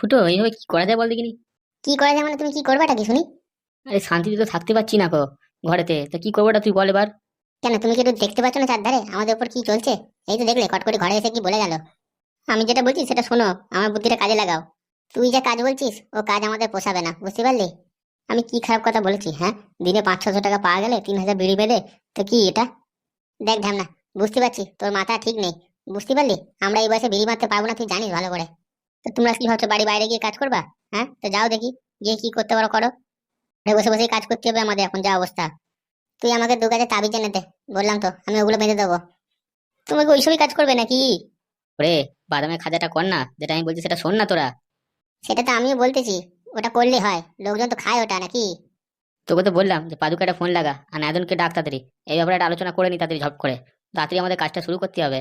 ফুটো এইভাবে কি করা যায় বল দেখিনি। কি করা যায় মানে তুমি কি করবাটা কি শুনি? আরে শান্তিতে তো থাকতে পারছি না গো ঘরেতে, তা কি করবোটা তুই বল এবার। কেন তুমি কি একটু দেখতে পাচ্ছ না চারধারে আমাদের উপর কি চলছে? এই তো দেখলে কটকটি ঘরে এসে কি বলে গেল। আমি যেটা বলছি সেটা শোনো, আমার বুদ্ধিটা কাজে লাগাও। তুই যা কাজ বলছিস ও কাজ আমাদের পোষাবে না, বুঝতে পারলি? আমি কি খারাপ কথা বলেছি? হ্যাঁ, দিনে 500-600 টাকা পাওয়া গেলে 3,000 বিড়ি বেঁধে, তো কি এটা? দেখ ঢ্যামনা, বুঝতে পারছি তোর মাথা ঠিক নেই, বুঝতে পারলি? আমরা এই বয়সে বিড়ি মারতে পারবো না, তুই জানিস ভালো করে। তো তোমরা কি ভাবছো বাড়ি বাইরে গিয়ে কাজ করবা? হ্যাঁ, তো যাও দেখি, গিয়ে কি করতে পারো করো। ঘরে বসে বসেই কাজ করতে হবে আমাদের এখন যা অবস্থা। তুই আমাকে 2 কাজে তাবিজ এনে দে, বললাম তো আমি ওগুলো বেঁধে দেবো। তোমাকে ওইসবই কাজ করবে নাকি? ওরে, বাদামের খাজাটা কর না, যেটা আমি বলছি সেটা শোন না তোরা। সেটা তো আমিও বলতেছি, ওটা করলে হয়, লোকজন তো খায় ওটা নাকি? তোকে তো বললাম যে পাদুকে একটা ফোন লাগা আর নাদনকে ডাক তাড়াতাড়ি। এই ব্যাপারে একটা আলোচনা করে নি তাড়াতাড়ি, ঝপ করে তাড়াতাড়ি আমাদের কাজটা শুরু করতে হবে।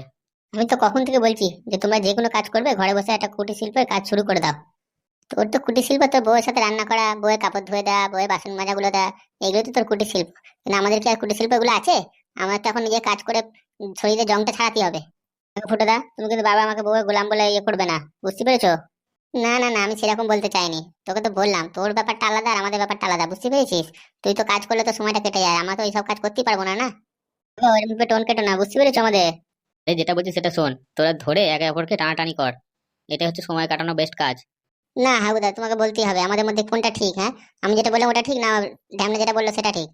আমি তো কখন থেকে বলছি যে তোমরা যে কোনো কাজ করবে ঘরে বসে একটা কুটির শিল্পের কাজ শুরু করে দাও। তোর তো কুটির শিল্প, তোর বউয়ের সাথে রান্না করা, বউয়ের কাপড় ধুয়ে দেওয়া, বউয়ের বাসন মাজা গুলো দেওয়া, এগুলো তো তোর কুটির শিল্প। কিন্তু আমাদের কি আর কুটির শিল্প এগুলো আছে? আমার তো এখন নিজে কাজ করে শরীরে জংটা ছাড়াতে হবে। ফুটোদা, তুমি কিন্তু বাবা আমাকে বউয়ের গোলাম বলে ইয়ে করবে না, বুঝতে পেরেছো? না না না, আমি সেরকম বলতে চাইনি। তোকে তো বললাম তোর ব্যাপারটা আলাদা আর আমাদের ব্যাপারটা আলাদা, বুঝতে পেরেছিস? তুই তো কাজ করলে তো সময়টা কেটে যায়, আমরা তো এইসব কাজ করতেই পারবো না না। এরকম টোন কেটো না, বুঝতে পেরেছো আমাদের? এই যেটা বলছি সেটা শোন, তোরা ধরে একে অপরকে টানাটানি কর। এটা হচ্ছে সময় কাটানো বেস্ট কাজ। না হাগুদা, তোমাকে বলতেই হবে আমাদের মধ্যে কোনটা ঠিক। হ্যাঁ, আমি যেটা বললাম ওটা ঠিক না, ঢ্যামনা যেটা বললো সেটা ঠিক?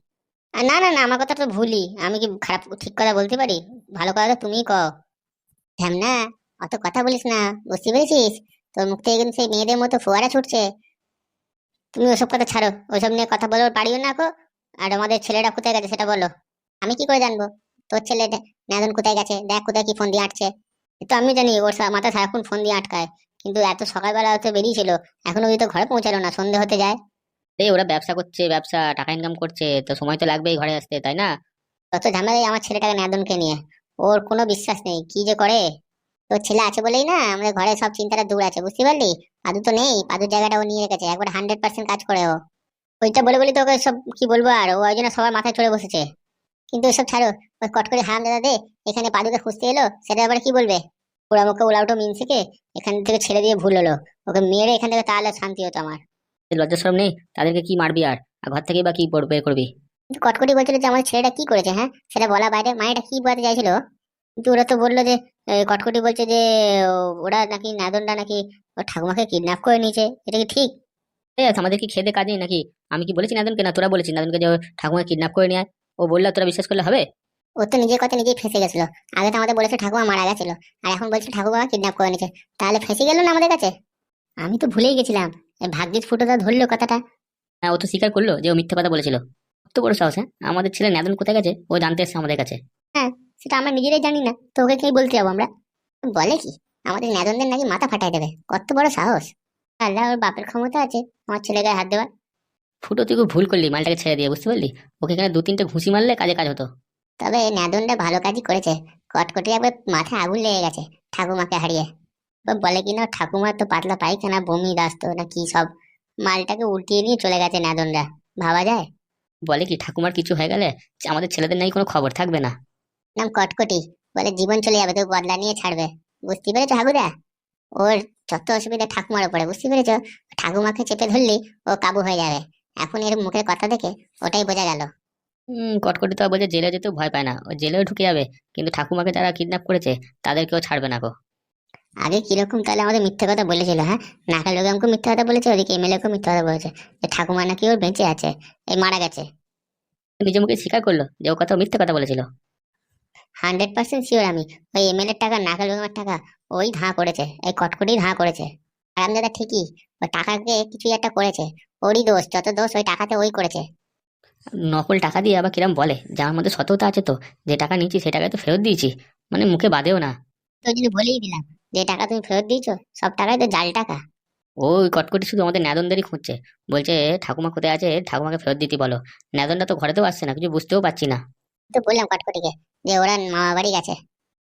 না না না, আমার কথা তো ভুলই, আমি কি খারাপ ঠিক কথা বলতে পারি? ভালো কথা তো তুমিই কও। ঢ্যামনা, অত কথা বলিস না, বুঝতে পেরেছিস? তোর মুখ থেকে কিন্তু সেই মেয়েদের মতো ফোয়ারা ছুটছে। তুমি ওসব কথা ছাড়ো, ওইসব নিয়ে কথা বলো পারিও না কো। আর আমাদের ছেলেটা কোথায় গেছে সেটা বলো। আমি কি করে জানবো তোর ছেলে নাদন কোথায় গেছে? দেখ কোথায় কি ফোন দিয়ে আটছে। এ তো আমি জানি ওর মাথা সারাক্ষণ ফোন দিয়ে আটকায়, কিন্তু এত সকালবেলা হয়তো বেরিয়েছিল, এখনো অব্দি তো ঘরে পৌঁছালো না, সন্ধে হতে যায়। এই ওরা ব্যবসা করছে, ব্যবসা টাকা ইনকাম করছে, তো সময় তো লাগবেই ঘরে আসতে, তাই না? তত ঝামেলাই আমার ছেলেটাকে নাদনকে নিয়ে। ওর কোনো বিশ্বাস নেই, কি যে করে। তোর ছেলে আছে বলেই না আমাদের ঘরে সব চিন্তাটা দূর আছে, বুঝতে পারলি? পাদু তো নেই, পাদুর জায়গাটা ও নিয়ে রেখেছে, একবার 100% কাজ করে ও। ওইটা বলে বলি তোকে সব কি বলবো, আর ও ওই জন্য সবার মাথায় চড়ে বসেছে। কিন্তু ওসব ছাড়ো, ওই কট করে হারাম দাদা দে এখানে পাদুকে খুঁজতে এলো, সেটা আবার কি বলবে? ওরা মুখে উলাউটো মিনসিকে এখান থেকে ছেড়ে দিয়ে ভুল হলো। ওকে মেরে এখান থেকে তাহলে শান্তি হতো আমার। এই লজ্জা শরম নেই? তাদেরকে কি মারবি আর? আর ঘর থেকে বা কি বের করবি? কিন্তু কটকটি বলছিল যে আমার ছেলেটা কি করেছে, হ্যাঁ সেটা বলা বাইরে, মায়েটা কি বলতে চাইছিল? কিন্তু ওরা তো বললো যে কটকটি বলছে যে ওরা নাকি নাদনটা নাকি ওর ঠাকুমাকে কিডন্যাপ করে নিয়েছে, এটা কি ঠিক? এই আছে, আমাদের কি খেতে কাজ নেই নাকি? আমি কি বলেছি নাদনকে? না তোরা বলেছিস নাদনকে যে ও ঠাকুমা কিডন্যাপ করে নিয়ে আয়? ও বললে তোরা বিশ্বাস করলে হবে? ও তো নিজের কথা নিজেই ফেঁসে গেছিল। আগে তো আমাদের বলেছে ঠাকুমা মারা গেছিল, আর এখন বলছে ঠাকুমা কিডন্যাপ করে নিয়েছে। তাহলে ফেঁসে গেল না আমাদের কাছে? আমি তো ভুলেই গেছিলাম, এই ভাগ্যিস ফুটোটা ধরলো কথাটা। হ্যাঁ, ও তো স্বীকার করলো যে ও মিথ্যে কথা বলেছিল। কত বড় সাহস! হ্যাঁ, আমাদের ছেলে নাদন কোথায় গেছে ও জানতে এসেছে আমাদের কাছে। হ্যাঁ, সেটা আমরা নিজেরাই জানি না তো ওকে কি বলতে যাবো আমরা? বলে কি আমাদের নেদনদের নাকি মাথা ফাটাই দেবে, কত বড় সাহস! আল্লাহ, ওর বাপের ক্ষমতা আছে আমার ছেলে গায়ে হাত দেওয়ার। ফুটো, তুই খুব ভুল করলি মালটাকে ছেড়ে দিয়ে, বুঝতে পারলি? ওকে এখানে 2-3টে ঘুষি মারলে কাজে কাজ হতো। তবে নেদনটা ভালো কাজই করেছে, কটকটি একবার মাথায় আগুন লেগে গেছে ঠাকুমাকে হারিয়ে। বলে কিনা ঠাকুমার তো পাতলা পায়খানা, বমি, দাস্ত না কি সব, মালটাকে উল্টিয়ে নিয়ে চলে গেছে নেদনরা। ভাবা যায়? বলে কি ঠাকুমার কিছু হয়ে গেলে আমাদের ছেলেদের নাকি কোনো খবর থাকবে না। নাম কটকটি, বলে জীবন চলে যাবে তো বদলা নিয়ে ছাড়বে। বুঝতে পেরেছো হাগুদা? ওর যত অসুবিধা ঠাকুমার উপরে, বুঝতে পেরেছো? ঠাকুমাকে চেপে ধরলে ও কাবু হয়ে যাবে। এখন এর মুখের কথা দেখে ওটাই বোঝা গেল। কটকটি তো বলছে জেলে যেতেও ভয় পায় না, ও জেলেও ঢুকে যাবে, কিন্তু ঠাকুমাকে যারা কিডন্যাপ করেছে তাদেরকেও ছাড়বে না গো। আগে কিরকম তাহলে আমাদের মিথ্যে কথা বলেছিল, হ্যাঁ? নাকাল বেগমকে মিথ্যে কথা বলেছে, ওদিকে এমএলএ কে মিথ্যে কথা বলেছে যে ঠাকুমা নাকি ওর বেঁচে আছে, এই মারা গেছে। নিজে মুখে স্বীকার করলো যে ও কথা মিথ্যে কথা বলেছিল। 100% শিওর আমি, ওই এমএলএ টাকা, নাকাল বেগমের টাকা ওই ধাঁ করেছে, এই কটকটি ধাঁ করেছে। আর আমি দাদা ঠিকই, ওই টাকাকে কিছু একটা করেছে। ওরই দোষ, যত দোষ ওই টাকাতে ওই করেছে। নকল টাকা দিয়ে আবার কিরম বলে, যার মধ্যে সততা আছে তো। যে টাকা নিয়েছি সে টাকায় তো ফেরত দিয়েছি, মানে মুখে বাদেও না। তো ওই জন্য বলেই দিলাম, যে টাকা তুমি ফেরত দিয়েছো সব টাকাই তো জাল টাকা। ওই কটকটি শুধু আমাদের ন্যাদনদেরই খুঁজছে। বলছে ঠাকুমা কোথায় আছে, ঠাকুমাকে ফেরত দিতে বলো। ন্যাদনটা তো ঘরেতেও আসছে না, কিছু বুঝতেও পারছি না। তো বললাম কটকটিকে যে ওরা মামা বাড়ি গেছে।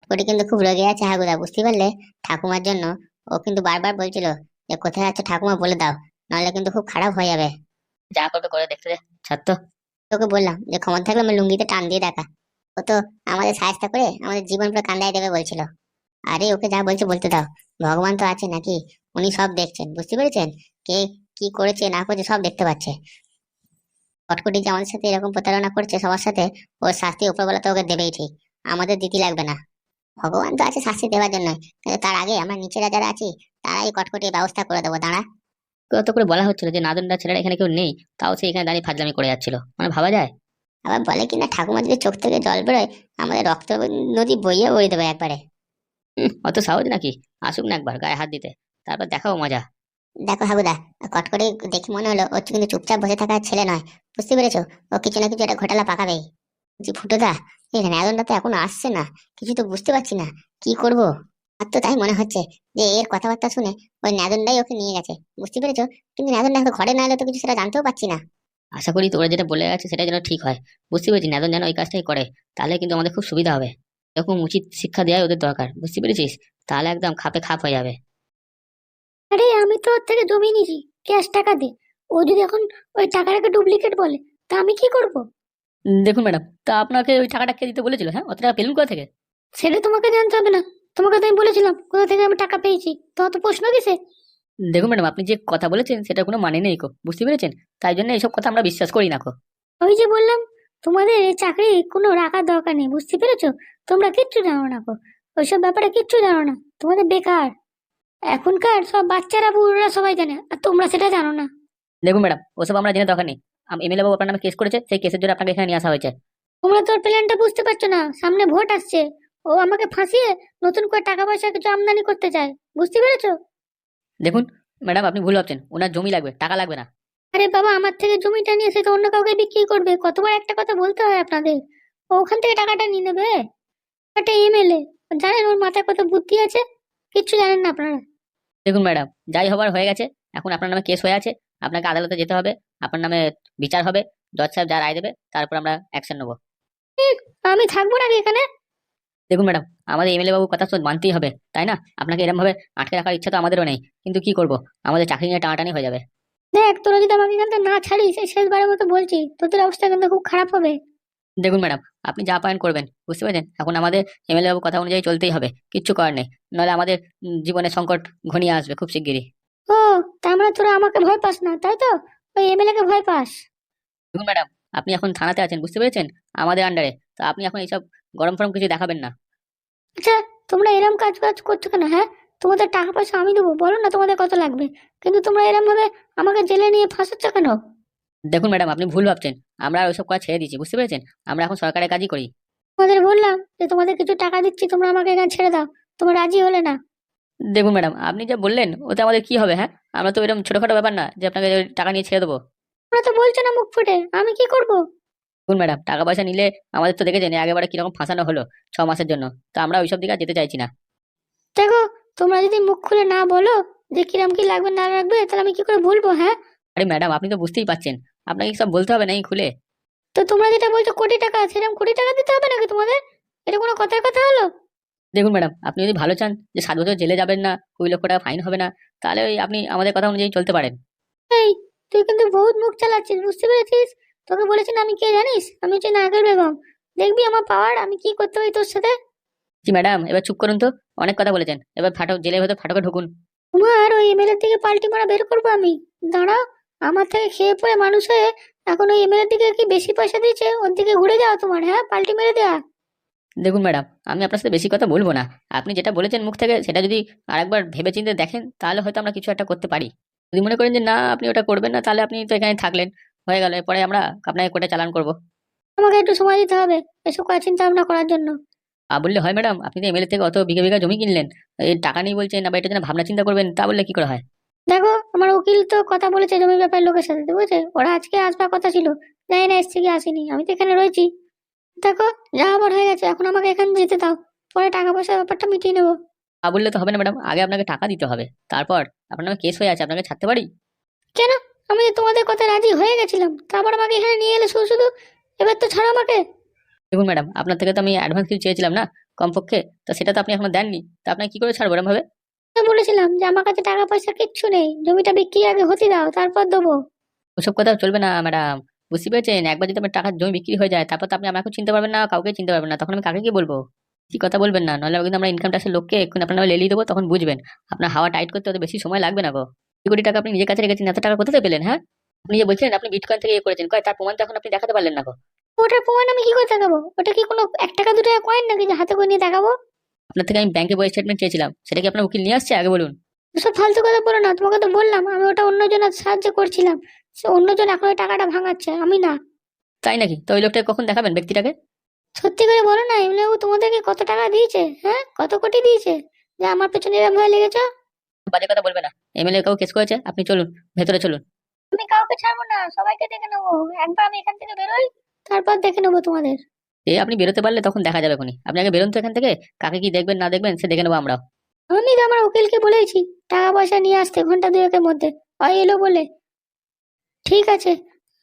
কটকটি কিন্তু খুব রেগে আছে হাগুদা, বুঝতে পারলে? ঠাকুমার জন্য। ও কিন্তু বারবার বলছিল যে কোথায় আছে ঠাকুমা বলে দাও, নাহলে কিন্তু খুব খারাপ হয়ে যাবে। যা করবে করে দেখতে দে, ছাড় তো। তোকে বললাম যে ক্ষমতা থাকলে আমি লুঙ্গিতে টান দিয়ে দেখা। ও তো আমাদের সাহায্য করে আমাদের জীবন পুরো কান্দায় দেবে বলছিল। আরে ওকে যা বলছে বলতে দাও। ভগবান তো আছে নাকি, উনি সব দেখছেন, বুঝতে পেরেছেন? কে কি করেছে না করেছে সব দেখতে পাচ্ছে। কটকটি যে আমাদের সাথে এরকম প্রতারণা করছে সবার সাথে, ওর শাস্তি উপরবেলা তো ওকে দেবেই ঠিক, আমাদের দিতে লাগবে না। ভগবান তো আছে শাস্তি দেওয়ার জন্য, কিন্তু তার আগে আমরা নিচেরা যারা আছি তারাই কটকটির ব্যবস্থা করে দেবো, দাঁড়া। কত করে বলা হচ্ছিল যে নাদনদা ছেলেটা এখানে কেউ নেই, তাও সে এখানে দাঁড়িয়ে ফাজলামি করে যাচ্ছিল, মানে ভাবা যায়? আবার বলে কিনা ঠাকুমা যদি চোখ থেকে জল বেরোয় আমাদের রক্ত নদী বইয়ে বয়ে দেবে একবারে। অত সাহস নাকি? আসুক না একবার গায়ে হাত দিতে, তারপর দেখাও মজা। দেখো হাগুদা, কটকটি দেখে মনে হলো ও কিন্তু চুপচাপ বসে থাকার ছেলে নয়, বুঝতে পেরেছো? ও কিছু না কিছু একটা ঘোটালা পাকাবেই। জি ফুটোদা, এই ন্যাদনটা তো এখনো আসছে না, কিছু তো বুঝতে পারছি না কি করব। আর তো তাই মনে হচ্ছে যে এর কথাবার্তা শুনে ওই ন্যাদনটাই ওকে নিয়ে গেছে, বুঝতে পেরেছো? কিন্তু ন্যাদনটা এখন ঘরে না এলে তো কিছু সেটা জানতেও পারছি না। আশা করি তোমরা যেটা বলে গেছে সেটা যেন ঠিক হয়। বুঝতে পেরেছি নাদন যেন ওই কাজটাই করে, তাহলে কিন্তু আমাদের খুব সুবিধা হবে। এরকম উচিত শিক্ষা দেওয়াই ওদের দরকার, বুঝতে পেরেছিস? তাহলে একদম খাপে খাপ হয়ে যাবে। আরে আমি তো ওর থেকে জমি নিয়েছি ক্যাশ টাকা দিয়ে। ও যদি এখন ওই টাকাটাকে ডুপ্লিকেট বলে, তা আমি কি করব? দেখুন ম্যাডাম, তা আপনাকে ওই টাকাটা কে দিতে বলেছিল? হ্যাঁ, অত টাকা পেলেন কোথা থেকে? সেটা তোমাকে জানতে হবে না। তোমাকে তো আমি বলেছিলাম কোথা থেকে আমি টাকা পেয়েছি, তো অত প্রশ্ন কিসে? দেখুন ম্যাডাম, আপনি যে কথা বলেছেন সেটা কোনো মানে নেই কো, বুঝতে পেরেছেন? তাই জন্য এইসব কথা আমরা বিশ্বাস করি না কো। ওই যে বললাম, তোমাদের এই চাকরি কোনো রাখার দরকার নেই, বুঝতে পেরেছো? তোমরা কিচ্ছু জানো না গো, ওইসব ব্যাপারে কিচ্ছু জানো না, তোমাদের বেকার। এখনকার সব বাচ্চারা বুড়োরা সবাই জানে, আর তোমরা সেটা জানো না। দেখুন ম্যাডাম, ওসব আমরা জেনে দরকার নেই। এমএলএ বাবু আপনার নামে কেস করেছে, সেই কেসের জন্য আপনাকে এখানে নিয়ে আসা হয়েছে। তোমরা তোর প্ল্যানটা বুঝতে পারছো না, সামনে ভোট আসছে। ও আমাকে ফাঁসিয়ে নতুন করে টাকা পয়সা কিছু আমদানি করতে চায়, বুঝতে পেরেছো? দেখুন ম্যাডাম, আপনি ভুল ভাবছেন, ওনার জমি লাগবে, টাকা লাগবে না। আরে বাবা, আমার থেকে জমিটা নিয়ে সে তো অন্য কাউকে বিক্রি করবে, কতবার একটা কথা বলতে হয় আপনাদের? ও ওখান থেকে টাকাটা নিয়ে নেবে। একটা এমএলএ, জানেন ওর মাথায় কত বুদ্ধি আছে? কিচ্ছু জানেন না আপনারা। দেখুন ম্যাডাম, যাই হবার হয়ে গেছে, এখন আপনার নামে কেস হয়ে আছে, আপনাকে আদালতে যেতে হবে, আপনার নামে বিচার হবে, জজ সাহেব যা রায় দেবে তারপর আমরা অ্যাকশন নেবো। আমি থাকবো নাকি এখানে? দেখুন ম্যাডাম, আমাদের এমএলএ বাবুর কথা তো মানতেই হবে, তাই না? আপনাকে এরকম ভাবে আটকে রাখার ইচ্ছা তো আমাদেরও নেই, কিন্তু কি করব, আমাদের চাকরি নিয়ে টানাটানি হয়ে যাবে। দেখ, তোরা যদি আমাকে এখান থেকে না ছাড়িস, এই শেষবারের মতো বলছি, তোদের অবস্থা কিন্তু খুব খারাপ হবে। দেখুন ম্যাডাম, আপনি যা পারেন করবেন, বুঝতে পেরেছেন? এখন আমাদের এমএলএ বাবুর কথা অনুযায়ী চলতেই হবে, কিচ্ছু করার নেই, নাহলে আমাদের জীবনে সংকট ঘনিয়ে আসবে খুব শিগগিরই। ও, তার মানে তোরা আমাকে ভয় পাস না, তাই তো? ওই এমএলএ কে ভয় পাস? দেখুন ম্যাডাম, আপনি এখন থানাতে আছেন, বুঝতে পেরেছেন? আমাদের আন্ডারে, তো আপনি এখন এইসব গরম ফরম কিছু দেখাবেন না। আচ্ছা, তোমরা এরম কাজ কাজ করছো কেন, হ্যাঁ? তোমাদের টাকা পয়সা আমি দেবো, বলো না তোমাদের কত লাগবে। কিন্তু তোমরা এরম ভাবে আমাকে জেলে নিয়ে ফাঁসাচ্ছ কেন? দেখুন ম্যাডাম, আপনি ভুল ভাবছেন, আমরা আর ওইসব কাজ ছেড়ে দিয়েছি, বুঝতে পেরেছেন? আমরা এখন সরকারের কাজই করি। তোমাদের বললাম যে তোমাদের কিছু টাকা দিচ্ছি, তোমরা আমাকে এখানে ছেড়ে দাও। তোমরা রাজি হলে না। দেখুন ম্যাডাম, আপনি যা বললেন ওতে আমাদের কি হবে? হ্যাঁ, আমরা তো এরকম ছোটখাটো ব্যাপার না যে আপনাকে টাকা নিয়ে ছেড়ে দেবো। তোমরা তো বলছো না মুখ ফুটে, আমি কি করব? দেখুন ম্যাডাম, টাকা পয়সা নিলে আমাদের তো দেখেছেন আগেবারে কিরকম ফাঁসানো হলো 6 মাসের জন্য, তো আমরা ওইসব দিকে আর যেতে চাইছি না। দেখো, তোমরা যদি মুখ খুলে না বলো যে কিরাম কি লাগবে না লাগবে, তাহলে আমি কি করে বলবো, হ্যাঁ? আরে ম্যাডাম, আপনি তো বুঝতেই পারছেন, আপনাকে সব বলতে হবে না এই খুলে। তো তোমরা যেটা বলছো কোটি টাকা, সেরকম কোটি টাকা দিতে হবে নাকি তোমাদের? এটা কোনো কথার কথা হলো? দেখুন ম্যাডাম, আপনি যদি ভালো চান যে 7 বছর জেলে যাবেন না, 20 লক্ষ টাকা ফাইন হবে না, তাহলে ওই আপনি আমাদের কথা অনুযায়ী চলতে পারেন। এই, তুই কিন্তু বহুত মুখ চালাচ্ছিস, বুঝতে পেরেছিস? তোকে বলেছি না আমি কে জানিস? আমি হচ্ছে নাগেল বেগম। দেখবি আমার পাওয়ার, আমি কি করতে পারি তোর সাথে। জি ম্যাডাম, এবার চুপ করুন তো, অনেক কথা বলেছেন, এবার ফাটক জেলের ভেতর ফাটকে ঢুকুন। তোমার ওই এমএলএ থেকে পাল্টি মারা বের করবো আমি। দাঁড়াও, আমার থেকে খেয়ে পড়ে মানুষ হয়ে এখন ওই এমএলএ দিকে কি বেশি পয়সা দিচ্ছে, ওর দিকে ঘুরে যাও তোমার, হ্যাঁ, পাল্টি মেরে দেয়া। দেখুন ম্যাডাম, আমি আপনার সাথে বেশি কথা বলবো না, আপনি যেটা বলেছেন মুখ থেকে সেটা যদি আরেকবার ভেবেচিন্তে দেখেন তাহলে হয়তো আমরা কিছু একটা করতে পারি। যদি মনে করেন যে না আপনি ওটা করবেন না, তাহলে আপনি তো এখানে থাকলেন, হয়ে গেল, পরে আমরা আপনাকে কোর্টে চালান করবো। আমাকে একটু সময় দিতে হবে এসব কাজ চিন্তা ভাবনা করার জন্য। বললে হয় ম্যাডাম? আপনি তো এমএলএ থেকে অত বিঘা বিঘা জমি কিনলেন, এই টাকা নেই বলছেন, আবার এটার জন্য ভাবনা চিন্তা করবেন, তা বললে কি করে হয়? দেখো, আমার উকিল তো কথা বলেছে জমির ব্যাপারে লোকের সাথে, বুঝেছে? ওরা আজকে আসবার কথা ছিল, জানি না এসছে কি আসেনি, আমি তো এখানে রয়েছি। দেখো, যা হবার হয়ে গেছে, এখন আমাকে এখানে যেতে দাও, পরে টাকা পয়সার ব্যাপারটা মিটিয়ে নেবো। বললে তো হবে না ম্যাডাম, আগে আপনাকে টাকা দিতে হবে, তারপর আপনার নামে কেস হয়ে আছে, আপনাকে ছাড়তে পারি। কেন? আমি যে তোমাদের কথা রাজি হয়ে গেছিলাম, তারপর আমাকে এখানে নিয়ে এলে শুধু শুধু। এবার তো ছাড়ো আমাকে। দেখুন ম্যাডাম, আপনার থেকে তো আমি অ্যাডভান্স কিছু চেয়েছিলাম না, কমপক্ষে, তো সেটা তো আপনি এখনো দেননি, তো আপনাকে কি করে ছাড়বো এরম ভাবে? আমি বলেছিলাম যে আমার কাছে টাকা পয়সা কিচ্ছু নেই, জমিটা বিক্রি আগে হতে দাও, তারপর দেবো। ওসব কথা চলবে না ম্যাডাম, বুঝতে পেরেছেন? একবার যদি আপনার টাকার জমি বিক্রি হয়ে যায়, তারপর তো আপনি আমাকে চিনতে পারবেন না, কাউকে চিনতে পারবেন না, তখন আমি কাকে কি বলবো? কি কথা বলবেন না, নাহলে কিন্তু আমরা ইনকাম ট্যাক্সের লোককে এখন আপনার নামে লেলিয়ে দেবো, তখন বুঝবেন। আপনার হাওয়া টাইট করতে অত বেশি সময় লাগবে না গো। 2 কোটি টাকা আপনি নিজের কাছে রেখেছেন, এত টাকা কোথা থেকে পেলেন? হ্যাঁ, আপনি যে বলছিলেন আপনি বিটকয়েন থেকে ইয়ে করেছেন, কয় তার প্রমাণ তো এখন আপনি দেখাতে পারলেন না গো। ওটার প্রমাণ আমি কি করে দেখাবো? ওটা কি কোনো 1 টাকা 2 টাকা কয়েন নাকি যে হাতে করে নিয়ে দেখাবো? আপনার থেকে আমি ব্যাংকে বই স্টেটমেন্ট চেয়েছিলাম, সেটা কি আপনার উকিল নিয়ে আসছে আগে বলুন? ওসব ফালতু কথা বলো না, তোমাকে তো বললাম আমি ওটা অন্যজনের সাহায্য করছিলাম। সে অন্যজন এখন ওই টাকাটা ভাঙাচ্ছে, আমি না। তাই নাকি? তো ওই লোকটাকে কখন দেখাবেন ব্যক্তিটাকে? সত্যি করে বলো না, এমনিও তোমাদেরকে কত টাকা দিয়েছে? হ্যাঁ, কত কোটি দিয়েছে যে আমার পেছনে এরকম ভাবে লেগেছো? বাজে কথা বলবে না। এমএলএ কাউ কেস করেছে, আপনি চলুন, ভেতরে চলুন। আমি কাউকে ছাড়বো না, সবাইকে দেখে নেবো। একবার আমি এখান থেকে বেরোই, তারপর দেখে নেবো তোমাদের। আপনি বেরোতে পারলে তখন দেখা যাবে কোনি। আপনি আগে বেরোন তো এখান থেকে, কাকে কি দেখবেন না দেখবেন সে দেখে নেবো আমরা। আমি তো আমার উকিলকে বলেছি টাকা পয়সা নিয়ে আসতে ঘন্টা 2 এর মধ্যে। ওই এলো বলে। ঠিক আছে,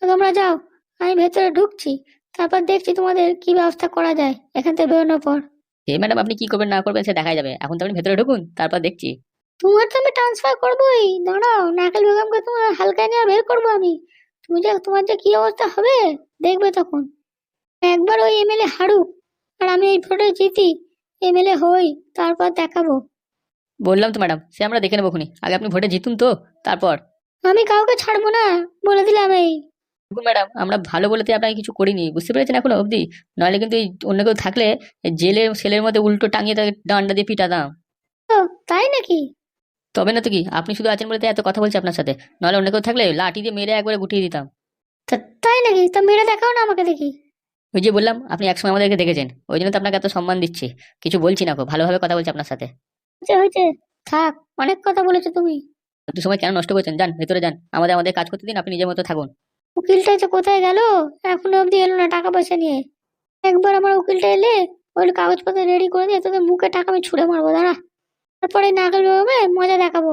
তোমরা যাও, আমি ভেতরে ঢুকছি, তারপর দেখছি তোমাদের কি ব্যবস্থা করা যায় এখান থেকে বেরোনোর পর। ম্যাডাম আপনি কি করবেন না করবেন সে দেখা যাবে, এখন তো আপনি ভেতরে ঢুকুন, তারপর দেখছি। তোমার তো আমি ট্রান্সফার করবোই, দাঁড়াও, নাকাল বেগমকে তোমার হালকায় নিয়ে বের করবো আমি। তোমার যে কি অবস্থা হবে দেখবে তখন। একবার ওই এমএলএ হারুক আর আমি এই ভোটে জিতি, এমএলএ হই, তারপর দেখাবো। বললাম তো ম্যাডাম, সে আমরা দেখে নেবো খুনি, আগে আপনি ভোটে জিতুন তো, তারপর। আমি কাউকে ছাড়বো না, বলে দিলাম এই। দেখুন ম্যাডাম, আমরা ভালো বলেতে আপনাকে কিছু করিনি, বুঝতে পেরেছেন এখনো অবধি? নাহলে কিন্তু এই অন্য কেউ থাকলে এই জেলের সেলের মধ্যে উল্টো টাঙিয়ে তাকে ডান্ডা দিয়ে পিটাতাম। ও, তাই নাকি? তবে না তো কি, আপনি শুধু আছেন বলে তো এত কথা বলছি আপনার সাথে, নাহলে অন্য কেউ থাকলে লাঠি দিয়ে মেরে একবারে গুটিয়ে দিতাম। তাই নাকি? তা মেরে দেখাও না আমাকে দেখি। ওই যে বললাম, আপনি একসময় আমাদেরকে দেখেছেন, ওই জন্য তো আপনাকে এত সম্মান দিচ্ছি। কিছু বলছি না, খুব ভালোভাবে কথা বলছি আপনার সাথে। হয়েছে হয়েছে, থাক, অনেক কথা বলেছো তুমি। একটু সময় কেন নষ্ট করছেন? যান ভেতরে যান, আমাদের আমাদের কাজ করতে দিন, আপনি নিজের মতো থাকুন। উকিলটা যে কোথায় গেল, এখনো অব্দি এলো না টাকা পয়সা নিয়ে। একবার আমার উকিলটা এলে ওই কাগজপত্র রেডি করে দিয়ে তোদের মুখে টাকা আমি ছুঁড়ে মারবো, দাঁড়া। তারপরে নাকাল বেরোবে, মজা দেখাবো।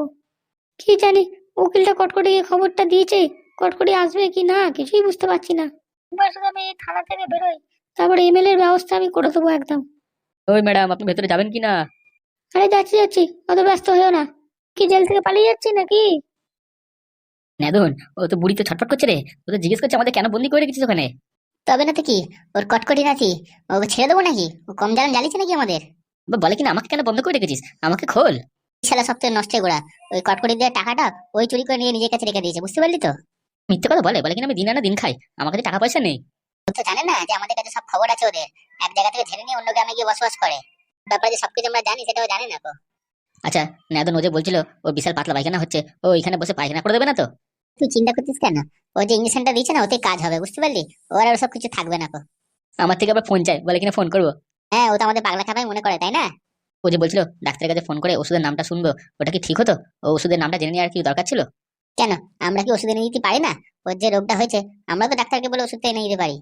কি জানি উকিলটা কটকটি গিয়ে খবরটা দিয়েছে, কটকটি আসবে কি না কিছুই বুঝতে পারছি না। এবার শুধু আমি এই থানা থেকে বেরোই, তারপরে এমএলএ এর ব্যবস্থা আমি করে দেবো একদম। ওই ম্যাডাম, আপনি ভেতরে যাবেন কি না? আরে যাচ্ছি যাচ্ছি, অত ব্যস্ত হয়েও না। কি জেল থেকে পালিয়ে যাচ্ছি নাকি? নেদন, ও তো বুড়ি তো ছটফট করছে রে, ও তো জিজ্ঞেস করছে আমাদের কেন বন্দি করে রেখেছিস ওখানে। তবে না তো কি, ওর কটকটি নাকি, ওকে ছেড়ে দেবো নাকি? ও কম জ্বালিয়েছে নাকি আমাদের? বলে কিনা আমাকে কেন বন্ধ করে রেখেছিস, আমাকে খোল। শালা সবথেকে নষ্টের গোড়া। ওই কটকটি দেওয়ার টাকাটা ওই চুরি করে নিয়ে নিজের কাছে রেখে দিয়েছে, বুঝতে পারলি তো? মিথ্যে কথা বলে, বলে কিনা আমি দিন আনা দিন খাই, আমার কাছে টাকা পয়সা নেই। ও তো জানে না যে আমাদের কাছে সব খবর আছে ওদের। এক জায়গা থেকে ঝেড়ে নিয়ে অন্য গ্রামে গিয়ে বসবাস করে। ব্যাপারে যে সবকিছু আমরা জানি সেটাও জানে না তো। আচ্ছা, নেদন ও যে বলছিল ও বিশাল পাতলা পায়খানা হচ্ছে, ও এখানে বসে পায়খানা করে দেবে না তো? তুই চিন্তা করছিস কেন? ও যে ইঞ্জেকশনটা দিচ্ছে না, ওতে কাজ হবে, বুঝতে পারলি? ওর আর সব কিছু থাকবে না তো। আমার থেকে আবার ফোন চাই, বলে কিনা ফোন করবো। হ্যাঁ, ও তো আমাদের পাগলা খাপাই মনে করে, তাই না? ও যে বলছিল ডাক্তারের কাছে ফোন করে ওষুধের নামটা শুনবো, ওটা কি ঠিক হতো? ও ওষুধের নামটা জেনে নেওয়ার কি দরকার ছিল? কেন, আমরা কি ওষুধ এনে দিতে পারি না? ওর যে রোগটা হয়েছে, আমরা তো ডাক্তারকে বলে ওষুধটা এনে দিতে পারি।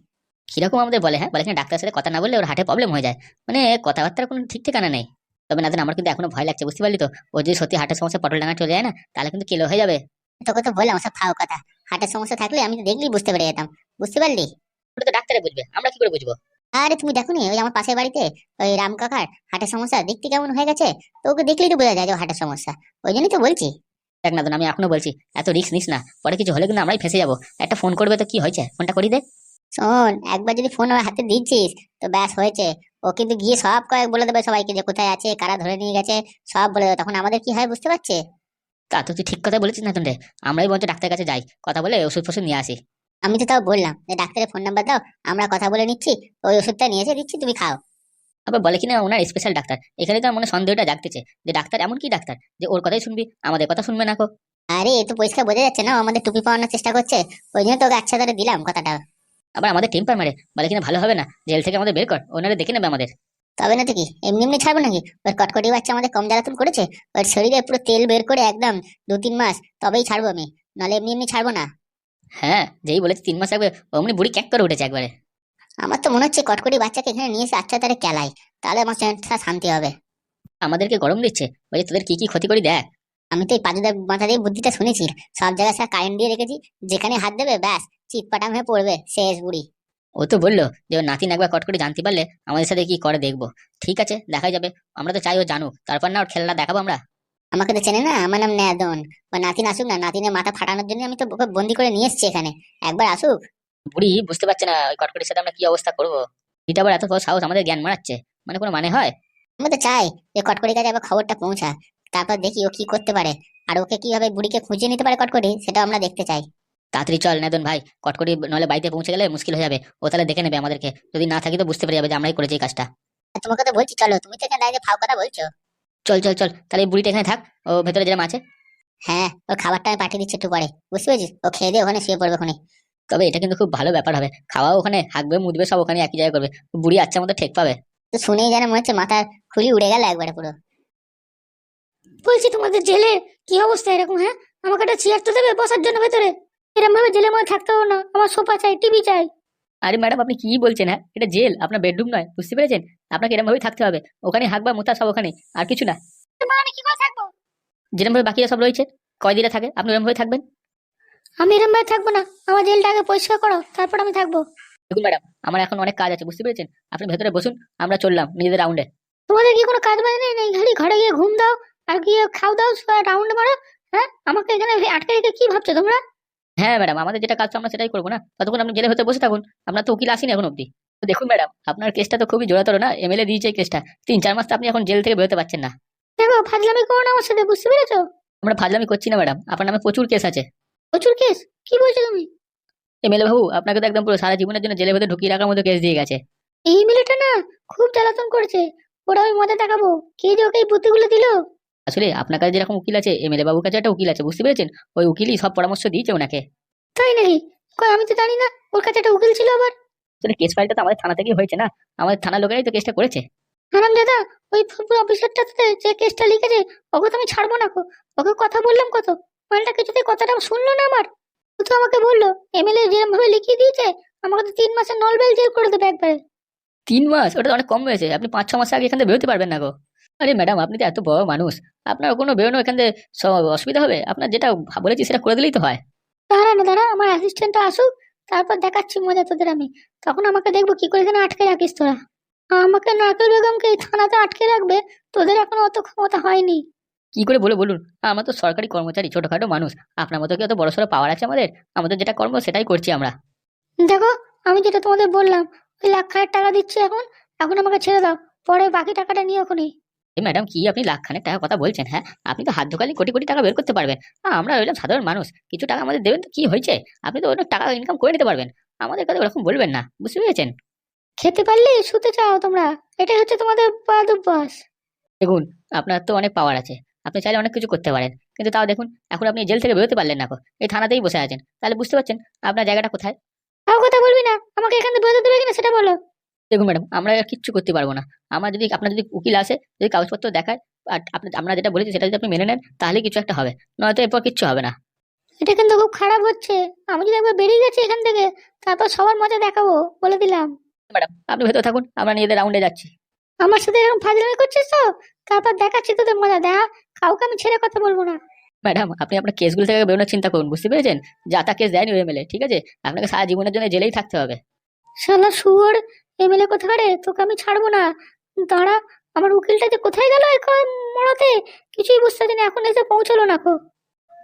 কিরকম আমাদের বলে? হ্যাঁ, বলে কিনা ডাক্তারের সাথে কথা না বললে ওর হার্টে প্রবলেম হয়ে যায়, মানে কথাবার্তার কোনো ঠিক ঠিকানা নেই। তবে না আমার কিন্তু এখনো ভয় লাগছে, বুঝতে পারলি তো? ও যদি সত্যি হার্টের সমস্যা পটল ডাঙা চলে যায় না, তাহলে কিন্তু কেলো হয়ে যাবে। তোকে তো বললাম সব ফাও কথা। হার্টের সমস্যা থাকলে আমি তো দেখলেই বুঝতে পেরে যেতাম, বুঝতে পারলি? ওটা তো ডাক্তারে বুঝবে, আমরা কি করে বুঝবো? আরে তুমি দেখো নি, ওই আমার পাশের বাড়িতে ওই রাম কাকার হার্টের সমস্যা দেখতে কেমন হয়ে গেছে। তো ওকে দেখলেই তো বোঝা যায় যে ওর হার্টের সমস্যা। ওই জন্যই তো বলছি। দেখ না, আমি এখনো বলছি এত রিস্ক নিস না, পরে কিছু হলে কিন্তু আমরাই ফেসে যাবো। একটা ফোন করবে তো কি হয়েছে, ফোনটা করি দে। শোন, একবার যদি ফোন ওর হাতে দিচ্ছিস তো ব্যাস হয়েছে। ও কিন্তু গিয়ে সব কয়েক বলে দেবে সবাইকে যে কোথায় আছে, কারা ধরে নিয়ে গেছে, সব বলে দেবে। তখন আমাদের কি হয় বুঝতে পারছে? তা তো তুই ঠিক কথা বলেছিস না রে, আমরাই বলছো ডাক্তারের কাছে যাই, কথা বলে ওষুধ ফষুধ নিয়ে আসি। আমি তো তাও বললাম যে ডাক্তারের ফোন নাম্বার দাও, আমরা কথা বলে নিচ্ছি, ওই ওষুধটা নিয়ে এসে দিচ্ছি, তুমি খাও। আবার বলে কিনা ওনার স্পেশাল ডাক্তার, এখানে তো মনে সন্দেহটা জাগতেছে যে ডাক্তার এমন কি ডাক্তার যে ওর কথাই শুনবি, আমাদের কথা শুনবে না কো। আরে এ তো পরিষ্কার বোঝা যাচ্ছে না, ও আমাদের টুপি পাওয়ানোর চেষ্টা করছে। ওই জন্য তোকে আচ্ছা ধরে দিলাম কথাটা। আবার আমাদের টেম্পার মারে, বলে কিনা ভালো হবে না, জেল থেকে আমাদের বের কর, ওনারা দেখে নেবে আমাদের। তবে না তো কি, এমনি এমনি ছাড়বো নাকি? ওর কটকটি বাচ্চা আমাদের কম জ্বালাতন করেছে, ওর শরীরে পুরো তেল বের করে একদম 2-3 মাস তবেই ছাড়বো আমি, নাহলে এমনি এমনি ছাড়বো না। হ্যাঁ, যেই বলেছে 3 মাস লাগবে, অমনি বুড়ি ক্যাক করে উঠেছে একবারে। আমার তো মনে হচ্ছে কটকটি বাচ্চাকে এখানে নিয়ে এসে আচ্ছা তারে কেলাই, তাহলে আমার চেহারাটা শান্তি হবে। আমাদেরকে গরম দিচ্ছে, বলে তোদের কি কি ক্ষতি করি দেখ। আমি তো এই পাজুদার মাথা দিয়ে বুদ্ধিটা শুনেছি। সব জায়গায় স্যার কারেন্ট দিয়ে রেখেছি, যেখানে হাত দেবে ব্যাস চিৎপাটাং হয়ে পড়বে, শেষ বুড়ি। ও তো বললো যে ওর নাতিন একবার কট করে জানতে পারলে আমাদের সাথে কি করে দেখবো। ঠিক আছে, দেখা যাবে, আমরা তো চাই ও জানুক, তারপর না ওর খেলনা দেখাবো আমরা। আমাকে তো চেনে না, আমার নাম নেদন। বা নাতিন আসুক না, নাতিনের মাথা ফাটানোর জন্য আমি তো ওকে বন্দি করে নিয়ে এসেছি এখানে। একবার আসুক। বুড়ি বুঝতে পারছে না ওই কটকটির সাথে আমরা কি অবস্থা করবো। এটা আবার এত বড় সাহস আমাদের জ্ঞান মারাচ্ছে, মানে কোনো মানে হয়? আমরা তো চাই যে কটকটির কাছে একবার খবরটা পৌঁছা, তারপর দেখি ও কি করতে পারে, আর ওকে কিভাবে বুড়িকে খুঁজে নিতে পারে কটকটি, সেটা আমরা দেখতে চাই। তাড়াতাড়ি চল নেদন ভাই, কটকটি নলে বাড়িতে পৌঁছে গেলে মুশকিল হয়ে যাবে। ও তাহলে দেখে নেবে আমাদেরকে, যদি না থাকি তো বুঝতে পেরে যাবে যে আমরাই করেছি এই কাজটা। আর তোমাকে তো বলছি চলো, তুমি তো এখানে দাঁড়িয়ে ফাও কথা বলছো। চল চল চল, তাহলে এই বুড়িটা এখানে থাক, ও ভেতরে যেরকম আছে। হ্যাঁ, ওর খাবারটা আমি পাঠিয়ে দিচ্ছি একটু পরে, বুঝতে পেরেছিস? ও খেয়ে দিয়ে ওখানে শুয়ে পড়বে ওখানে। তবে এটা কিন্তু খুব ভালো ব্যাপার হবে, খাওয়া ওখানে, হাঁকবে মুদবে সব ওখানে একই জায়গায় করবে। বুড়ি আচ্ছা মতো ঠেক পাবে। তো শুনেই যেন মনে হচ্ছে মাথার খুলি উড়ে গেল একবারে পুরো। বলছি তোমাদের জেলের কি অবস্থা এরকম? হ্যাঁ, আমাকে একটা চেয়ার তো দেবে বসার জন্য ভেতরে। এরকম ভাবে জেলের মধ্যে থাকতে হবে না, আমার সোফা চাই, টিভি চাই। আরে ম্যাডাম আপনি কি বলছেন? হ্যাঁ, এটা জেল, আপনার বেডরুম নয়, বুঝতে পেরেছেন? আপনাকে এরকম ভাবেই থাকতে হবে, ওখানে হাঁকবা মুতা সব ওখানে, আর কিছু না। মা, আমি কি করে থাকবো? যেরকম ভাবে বাকিরা সব রয়েছে, কয়দিনে থাকে আপনি এরকম ভাবে থাকবেন? আমি এরকম ভাবে থাকবো না, আমার জেলটা আগে পরিষ্কার করো, তারপর আমি থাকবো। দেখুন ম্যাডাম, আমার এখন অনেক কাজ আছে, বুঝতে পেরেছেন? আপনি ভেতরে বসুন, আমরা চললাম নিজেদের রাউন্ডে। তোমাদের কি কোনো কাজ বাজ নেই? খালি ঘরে গিয়ে ঘুম দাও আর গিয়ে খাও দাও, রাউন্ড মারো। হ্যাঁ, আমাকে এখানে আটকে রেখে কি ভাবছো তোমরা? হ্যাঁ ম্যাডাম, আমাদের যেটা কাজ তো আমরা সেটাই করবো না, ততক্ষণ আপনি জেলে ভেতরে বসে থাকুন। আপনার তো উকিল আসেনি এখন অব্দি। তো দেখুন ম্যাডাম, আপনার কেসটা তো খুবই জোরাতর না, এমএলএ দিয়েছে এই কেসটা। 3-4 মাস তো আপনি এখন জেল থেকে বেরোতে পারছেন না। দেখো, ফাজলামি করো না আমার সাথে, বুঝতে পেরেছো? আমরা ফাজলামি করছি না ম্যাডাম, আপনার নামে প্রচুর কেস আছে। প্রচুর কেস? কি বলছো তুমি? এমএলএ বাবু আপনাকে তো একদম পুরো সারা জীবনের জন্য জেলের ভেতরে ঢুকিয়ে রাখার মতো কেস দিয়ে গেছে। এই মেয়েটা না খুব জ্বালাতন করেছে, ওরা আমি মজা দেখাবো। কে যে ওকে এই বুদ্ধিগুলো দিল? আসলে আপনার কাছে যেরকম উকিল আছে, এমএলএ বাবুর কাছে একটা উকিল আছে, বুঝতে পেরেছেন? ওই উকিলই সব পরামর্শ দিয়েছে ওনাকে। তাই নাকি? কই, আমি তো জানি না ওর কাছে একটা উকিল ছিল আবার। আসলে কেস ফাইলটা তো আমাদের থানা থেকেই হয়েছে না, আমাদের থানার লোকেরাই তো কেসটা করেছে। হারাম দাদা, ওই অফিসারটা যে কেসটা লিখেছে, ওকে তো আমি ছাড়বো না। ওকে কথা বললাম কত, মালটা কিছুতেই কথাটা শুনলো না আমার। ও তো আমাকে বললো এমএলএ যেরকম ভাবে লিখিয়ে দিয়েছে, আমাকে তো 3 মাসের নলবেল জেল করে দেবে একবারে। 3 মাস? ওটা তো অনেক কম হয়েছে, আপনি 5-6 মাস আগে এখান থেকে বেরোতে পারবেন না গো। আরে ম্যাডাম, আপনি তো এত বড় মানুষ, আপনার কোনো বেরোনো এখান থেকে অসুবিধা হবে? আপনার যেটা বলেছি সেটা করে দিলেই তো হয়। দাঁড়া না দাঁড়া, আমার অ্যাসিস্ট্যান্টটা আসুক, তারপর দেখাচ্ছি মজা তোদের আমি। তখন আমাকে দেখবো কি করে এখানে আটকে রাখিস তোরা। আমাকে নারকেল বেগমকে এই থানাতে আটকে রাখবে, তোদের এখন অত ক্ষমতা হয়নি। কি করে বলে বলুন? আমরা তো সরকারি কর্মচারী, ছোটখাটো মানুষ, আপনার মতো কি অত বড়সড় পাওয়ার আছে আমাদের? আমাদের যেটা কর্ম সেটাই করছি আমরা। দেখো, আমি যেটা তোমাদের বললাম, ওই 1,00,000 টাকা দিচ্ছি এখন, এখন আমাকে ছেড়ে দাও, পরে বাকি টাকাটা নিয়ে ওখানে। এই ম্যাডাম, কি আপনি লাখখানেক টাকার কথা বলছেন? হ্যাঁ, আপনি তো হাত ধোকালি কোটি কোটি টাকা বের করতে পারবেন। আমরা রইলাম সাধারণ মানুষ, কিছু টাকা আমাদের দেবেন তো কি হয়েছে? আপনি তো অনেক টাকা ইনকাম করে নিতে পারবেন, আমাদের কাছে ওরকম বলবেন না, বুঝতে পেরেছেন? খেতে পারলে শুতে চাও তোমরা, এটাই হচ্ছে তোমাদের বাদ অভ্যাস। দেখুন, আপনার তো অনেক পাওয়ার আছে, আপনি চাইলে অনেক কিছু করতে পারেন, কিন্তু তাও দেখুন, এখন আপনি জেল থেকে বেরোতে পারলেন না গো, এই থানাতেই বসে আছেন, তাহলে বুঝতে পারছেন আপনার জায়গাটা কোথায়। তাও কথা বলবি না, আমাকে এখান থেকে বেরোতে দেবে কিনা সেটা বলো। দেখুন ম্যাডাম, আমরা আর কিচ্ছু করতে পারবো না। আপনার যদি উকিল আসে, যদি কাগজপত্র দেখায়, আর আপনি আমরা যেটা বলেছি সেটা যদি আপনি মেনে নেন, তাহলে কিছু একটা হবে, নয়তো এরপর কিচ্ছু হবে না। এটা কিন্তু খুব খারাপ হচ্ছে। আমি যদি একবার বেরিয়ে গেছি এখান থেকে, তারপর সবার মজা দেখাবো, বলে দিলাম। ম্যাডাম আপনি ভেতরে থাকুন, আমরা নিজেদের রাউন্ডে যাচ্ছি। আমার সাথে এরকম ফাজলামি করছিস তো, তারপর দেখাচ্ছি তোদের মজা দেখা। কাউকে আমি ছেড়ে কথা বলবো না। ম্যাডাম আপনি আপনার কেসগুলো থেকে বেরোনোর চিন্তা করুন, বুঝতে পেরেছেন? যা তা কেস দেয়নি এমএলএ, ঠিক আছে? আপনাকে সারা জীবনের জন্য জেলেই থাকতে হবে। শালা শুয়োর এমএলএ কোথাকারে, তোকে আমি ছাড়বো না। দাঁড়া, আমার উকিলটা যে কোথায় গেল এখন মরাতে, কিছুই বুঝতে পারছি না, এখন এসে পৌঁছলো না কো।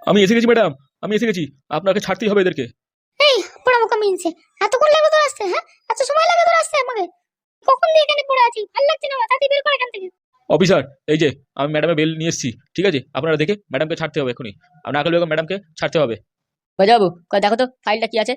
আমি এসে গেছি ম্যাডাম, আমি এসে গেছি। আপনাকে ছাড়তেই হবে এদেরকে। এই পড়া মোকা মিনছে, এতক্ষণ লাগে তোর আসতে? হ্যাঁ, এত সময় লাগে তোর আসতে আমাকে? কখন দিয়ে এখানে পড়ে আছি, ভালো লাগছে না আমার, তাড়াতাড়ি বের কর এখান থেকে। অফিসার, এই যে আমি ম্যাডামের বেল নিয়ে এসেছি, ঠিক আছে? আপনারা দেখে ম্যাডামকে ছাড়তে হবে এখনই। আপনার আকাল বেগম ম্যাডামকে ছাড়তে হবে। বাবু, দেখো তো ফাইলটা কি আছে,